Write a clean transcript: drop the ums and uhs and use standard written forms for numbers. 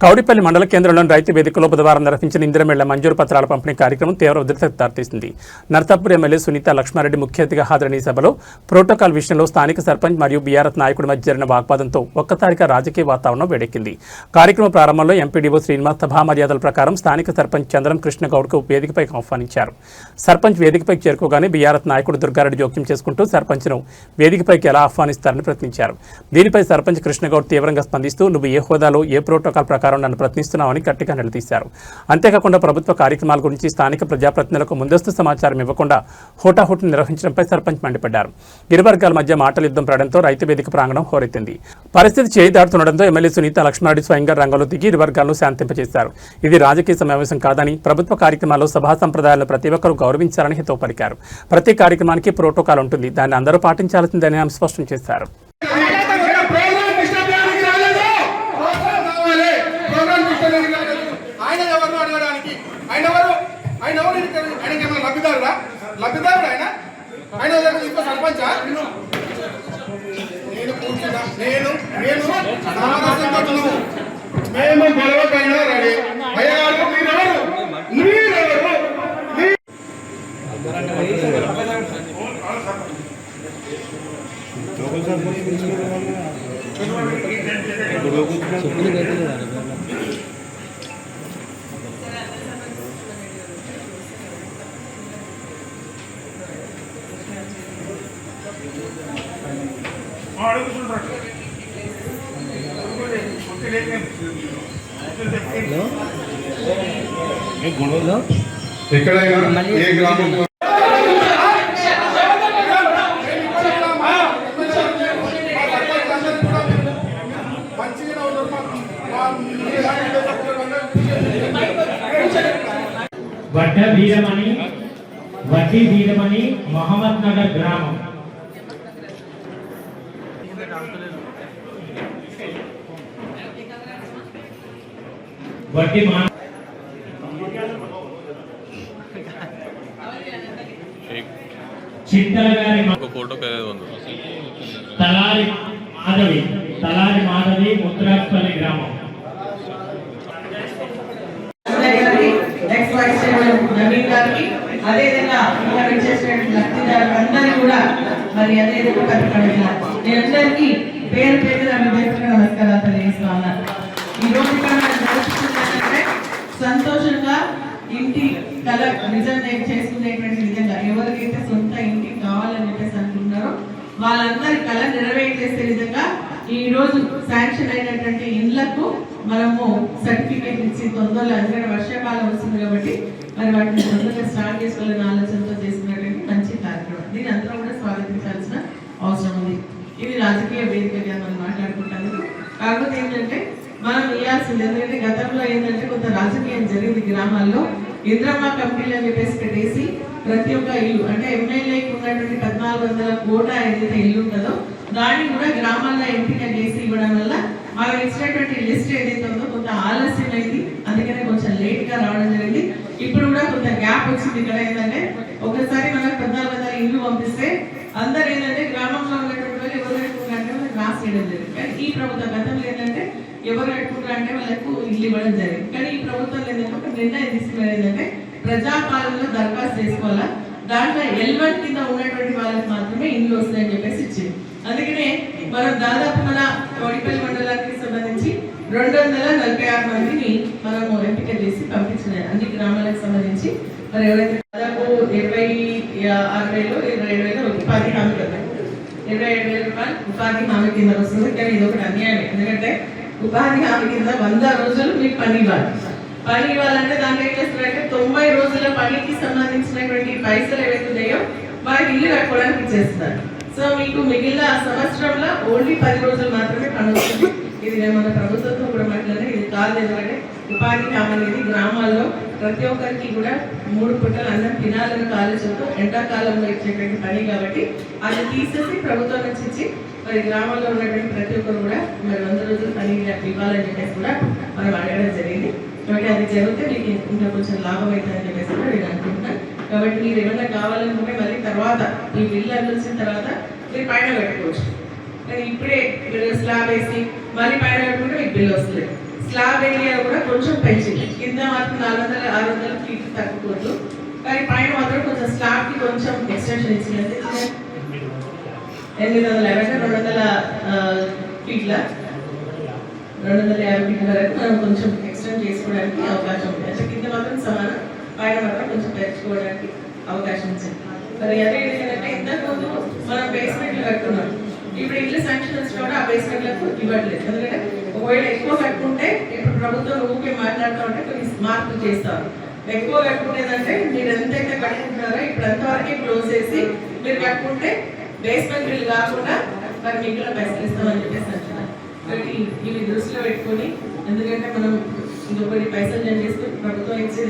కౌడిపల్లి మండల కేంద్రంలోని రైతు వేదికలో బుధవారం నిర్వహించిన ఇందిరమేళ్ల మంజూరు పత్రాల పంపిణీ కార్యక్రమం తీవ్ర ఉధృతకు దారితీసింది. నర్సాపూర్ ఎమ్మెల్యే సునీత లక్ష్మారెడ్డి ముఖ్య అతిథిగా హాజరైన ఈ సభలో ప్రోటోకాల్ విషయంలో స్థానిక సర్పంచ్ మరియు బీఆర్ఎస్ నాయకుడి మధ్య జరిగిన వాగ్వాదంతో ఒక్కసారిగా రాజకీయ వాతావరణం వేడెక్కింది. కార్యక్రమ ప్రారంభంలో ఎంపీడీఓ శ్రీనివాస్ సభా మర్యాదల ప్రకారం స్థానిక సర్పంచ్ చంద్రం కృష్ణగౌడ్కు వేదికపైకి ఆహ్వానించారు. సర్పంచ్ వేదికపైకి చేరుకోగానే బీఆర్ఎస్ నాయకుడు దుర్గారెడ్డి జోక్యం చేసుకుంటూ సర్పంచ్ను వేదికపైకి ఎలా ఆహ్వానిస్తారని ప్రశ్నించారు. దీనిపై సర్పంచ్ కృష్ణగౌడ్ తీవ్రంగా స్పందిస్తూ నువ్వు ఏ హోదాలో ఏ ప్రోటోకాల్ ప్రకారం నన్ను ప్రశ్నిస్తున్నామని గట్టిగా నిలదీశారు. అంతేకాకుండా ప్రభుత్వ కార్యక్రమాల గురించి స్థానిక ప్రజాప్రతినిధులకు ముందస్తు సమాచారం ఇవ్వకుండా హోటాహోటిని నిర్వహించడంపై సర్పంచ్ మండిపడ్డారు. ఇరు వర్గాల మధ్య మాటల యుద్ధం పడడంతో రైతు వేదిక ప్రాంగణం హోరెత్తింది. పరిస్థితి చేయి దాటుతుండడంతో ఎమ్మెల్యే సునీత లక్ష్మారెడ్డి స్వయంగా రంగంలో దిగి ఇరు వర్గాలను శాంతింపజేశారు. ఇది రాజకీయ సమావేశం కాదని, ప్రభుత్వ కార్యక్రమాల్లో సభా సంప్రదాయాలను ప్రతి ఒక్కరూ గౌరవించాలని హితవు పలికారు. ప్రతి కార్యక్రమానికి ప్రోటోకాల్ ఉంటుంది, దాన్ని అందరూ పాటించాల్సిందని ఆమె స్పష్టం చేశారు. ఎక్కడైనా ఏ గ్రామంలో వడ్డీ వీరమణి మహమ్మద్ నగర్ గ్రామం వడ్డీ చింతల గారి తలారి మాధవి ముత్రాజ్పల్లి గ్రామం. అదేవిధంగా అందరూ కూడా మరి అదేవిధంగా ప్రతిపడించారు. నేను అందరికీ పేరు పేరు నమస్కారాలు తెలియజేస్తా ఉన్నాను. ఈ రోజు సంతోషంగా ఇంటి కళ నిజం చేసుకునేటువంటి విధంగా ఎవరికైతే సొంత ఇంటి కావాలని చెప్పేసి అనుకుంటున్నారో వాళ్ళందరి కళ నెరవేర్చేసే విధంగా ఈ రోజు శాంక్షన్ అయినటువంటి ఇండ్లకు మనము సర్టిఫికేట్ ఇచ్చి తొందరలో ఎందుకంటే వర్షాకాలం వస్తుంది కాబట్టి మరి వాటిని తొందరగా స్టార్ట్ చేసుకోవాలని ఆలోచనతో చేసుకున్నటువంటి మంచి కార్యక్రమం. దీని అంతా కూడా స్వాగతించాల్సిన అవసరం ఉంది. ఇది రాజకీయ వేదికగా మనం మాట్లాడుకుంటాము. కాకపోతే ఏంటంటే మనం ఇవ్వాల్సింది ఎందుకంటే గతంలో ఏంటంటే కొంత రాజకీయం జరిగింది గ్రామాల్లో. ఇంద్రమ్మ కమిటీలు అని చెప్పేసి పెట్టేసి ప్రతి ఒక్క ఇల్లు అంటే ఎమ్మెల్యేకి ఉన్నటువంటి 1400 కోట్ల ఏదైతే ఇల్లు ఉంటుందో దాన్ని కూడా గ్రామాల్లో ఎంపిక చేసి ఇవ్వడం వల్ల మనం ఇచ్చినటువంటి లిస్ట్ ఏదైతే ఉందో కొంత ఆలస్యం అయింది. అందుకనే కొంచెం లేట్ గా రావడం జరిగింది. ఇప్పుడు కూడా కొంత గ్యాప్ వచ్చింది. ఇక్కడ ఏంటంటే ఒకసారి మనకు 1400 ఇల్లు పంపిస్తే అందరు ఏంటంటే గ్రామంలో ఉన్నటువంటి వాళ్ళు ఎవరు కట్టుకుంటారంటే వాళ్ళకి రాసేయడం జరిగింది. కానీ ఈ ప్రభుత్వ గతంలో ఏంటంటే ఎవరు కట్టుకుంటారు అంటే వాళ్ళకు ఇల్లు ఇవ్వడం జరిగింది. కానీ ఈ ప్రభుత్వం ఏంటంటే ఒక నిర్ణయం తీసుకునేది ఏంటంటే ప్రజాపాలనలో దరఖాస్తు చేసుకోవాలా, దాంట్లో L1 కింద ఉన్నటువంటి వాళ్ళకి మాత్రమే ఇల్లు వస్తాయని చెప్పేసి ఇచ్చింది. అందుకనే మనం దాదాపు మన కౌడిపల్లి మండలానికి సంబంధించి 246 మందిని మనము ఎంపిక చేసి పంపించిన అన్ని గ్రామాలకు సంబంధించి మరి ఎవరైతే దాదాపు 27,000 ఉపాధి హామీ కదా 27,000 రూపాయలు ఉపాధి హామీ కింద వస్తుంది. కానీ ఇది ఒకటి అన్యాయం. ఎందుకంటే ఉపాధి హామీ కింద 100 రోజులు మీకు పని ఇవ్వాలి. పని ఇవ్వాలంటే దాంట్లో ఏం చేస్తున్నారంటే 90 రోజుల పనికి సంబంధించినటువంటి పైసలు ఏవైతే ఉన్నాయో వారికి ఇల్లు కట్టుకోవడానికి ఇచ్చేస్తున్నారు. సో మీకు మిగిలిన సంవత్సరంలో ఓన్లీ 10 రోజులు మాత్రమే పని వస్తుంది. ఇది నేను మన ప్రభుత్వంతో కూడా మాట్లాడినా ఇది కాదు. ఎందుకంటే ఉపాధి హామీ అనేది గ్రామాల్లో ప్రతి ఒక్కరికి కూడా 3 పూటల అన్నం తినాలని ఆలోచనతో ఎండాకాలంలో ఇచ్చేటువంటి పని కాబట్టి అది తీసేసి ప్రభుత్వం నుంచి ఇచ్చి మరి గ్రామాల్లో ఉన్నటువంటి ప్రతి ఒక్కరు కూడా మరి 100 రోజులు పని ఇవ్వాలని చెప్పేసి కూడా మనం అడగడం జరిగింది. కాబట్టి అది జరిగితే మీకు ఇంకా కొంచెం లాభం అవుతుందని చెప్పేసి కూడా నేను అనుకుంటున్నాను. కాబట్టి మీరు ఏమన్నా కావాలనుకుంటే మళ్ళీ తర్వాత ఈ బిల్లు వచ్చిన తర్వాత మీరు పైన పెట్టుకోవచ్చు. కానీ ఇప్పుడే స్లాబ్ వేసి మళ్ళీ పైన పెట్టుకుంటే మీకు బిల్లు వస్తుంది. స్లాబ్ ఏరియా కూడా కొంచెం పెంచింది. కింద మాత్రం 400-600 ఫీట్ తగ్గిపోతూ, కానీ పైన మాత్రం కొంచెం స్లాబ్ కి కొంచెం ఎక్స్టెన్షన్ ఇచ్చింది. 200 ఫీట్ల 250 ఫీట్ల వరకు మనం కొంచెం ఎక్స్టెండ్ చేసుకోవడానికి అవకాశం ఉంది. అంటే కింద మాత్రం సమానం, పైన మాత్రం కొంచెం పెంచుకోవడానికి అవకాశం ఉంది. మరి అదే ఏంటంటే ఇంతకుముందు మనం బేస్మెంట్లు కట్టుకున్నాం, ఇప్పుడు ఇల్లు శాంక్షన్ వచ్చినప్పుడు ఆ బేస్మెంట్లకు ఇవ్వట్లేదు. ఎందుకంటే ఒకవేళ ఎక్కువ కట్టుకుంటే ఇప్పుడు ప్రభుత్వం ఊరికే మాట్లాడుతూ ఉంటే కొన్ని మార్పులు చేస్తారు. ఎక్కువ కట్టుకునేదంటే మీరు ఎంతైతే కట్టుకుంటున్నారో ఇప్పుడు అంతవరకే క్లోజ్ చేసి మీరు కట్టుకుంటే బేస్మెంట్ బిల్ కాకుండా మరి మీకు పైసలు ఇస్తామని చెప్పేసి అంటున్నారు. కాబట్టి ఇవి దృష్టిలో పెట్టుకొని, ఎందుకంటే మనం ఇంకొకటి పైసలు జమ చేసుకుని ప్రభుత్వం ఇచ్చేది